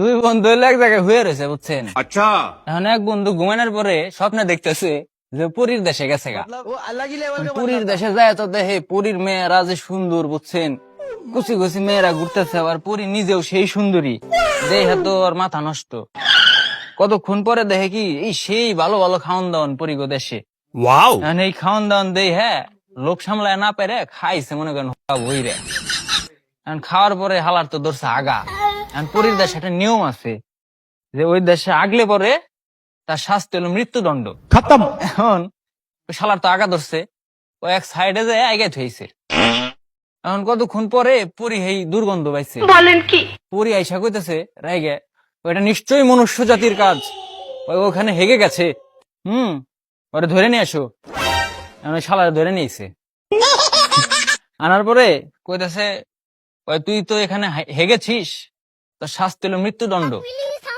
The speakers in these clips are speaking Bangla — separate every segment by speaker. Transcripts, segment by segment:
Speaker 1: দুই বন্ধু হইলো এক জায়গায় হয়ে রয়েছে বুঝছেন।
Speaker 2: अच्छा
Speaker 1: এখন এক বন্ধু ঘুমানোর পরে স্বপ্নে দেখতেছে যে পুরীর দেশে গেছে গা। পুরীর দেশে যায় তো দেখে পুরীর মেয়েরা যে সুন্দর বুঝছেন, কুচি কুচি মেয়েরা ঘুরতেছে, আবার পুরী নিজেও সেই সুন্দরী, দেখে তো আর মাথা নষ্ট। কতক্ষণ পরে দেখে কি এই সেই ভালো ভালো খাওয়ান দাওয়ান পুরীগো দেশে।
Speaker 2: वाओ
Speaker 1: এখন এই খাওয়ান দাওয়ান দেই হ্যাঁ লোক সামলায় না পেরে খাইছে মনে করেন বইরে। এখন খাওয়ার পরে হালার তো ধরছে আগা। এখন পুরীর দেশে একটা নিয়ম আছে যে ওই দেশে আগলে পরে তার শাস্তি হলো মৃত্যুদণ্ড।
Speaker 2: खत्म
Speaker 1: এখন ওই শালার তো আগা ধরছে, ও এক সাইডে যায় আগে থইছে। এখন কতক্ষণ পরে পুরি এই দুর্গন্ধ পাইছে, বলেন কি পুরি আইসা কইতেছে রাইগে ওইটা নিশ্চয়ই মনুষ্য জাতির কাজ, ওই ওখানে হেগে গেছে। ওরে ধরে নিয়ে আসো। এখন ওই শালারে ধরে নিয়েছে, আনার পরে কইতেছে ওই তুই তো এখানে হেগেছিস, তো শাস্তি হলো মৃত্যুদণ্ড,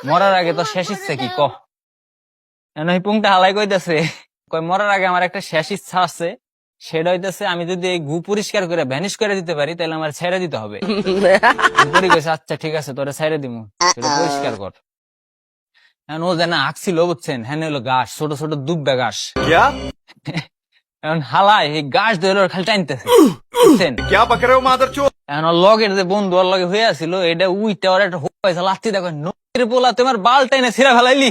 Speaker 1: মরার আগে তো শেষ ইচ্ছা কি কহ। এই পুংটা হালাই কইতেছে কই মরার আগে আমার একটা শেষ ইচ্ছা আছে, সেটা হইতেছে আমি যদি এই গু পরিষ্কার করে ভ্যানিশ করে দিতে পারি তাহলে আমার ছেড়ে দিতে হবে। পরি কইছে আচ্ছা ঠিক আছে তোরে ছেড়ে দিমু, সেটা পরিষ্কার কর। এখন ও যেন আঁকছিল বুঝছেন, হ্যাঁ হলো গাছ, ছোট ছোট দুব্বা গাছ।
Speaker 2: क्या
Speaker 1: এখন হালাই এই গাছ ধরে ওর খালি টানতেছে বুঝছেন।
Speaker 2: क्या पक रहे हो मादरचोद
Speaker 1: এখন ওর লগের যে বন্ধু ওর লগে হয়ে আছিল এটা উইটা ওর একটা হোক পাইছে লাত্তি দেখো নদীর পোলা তোমার বাল টাইনে ছিঁড়া ফেলাইলি।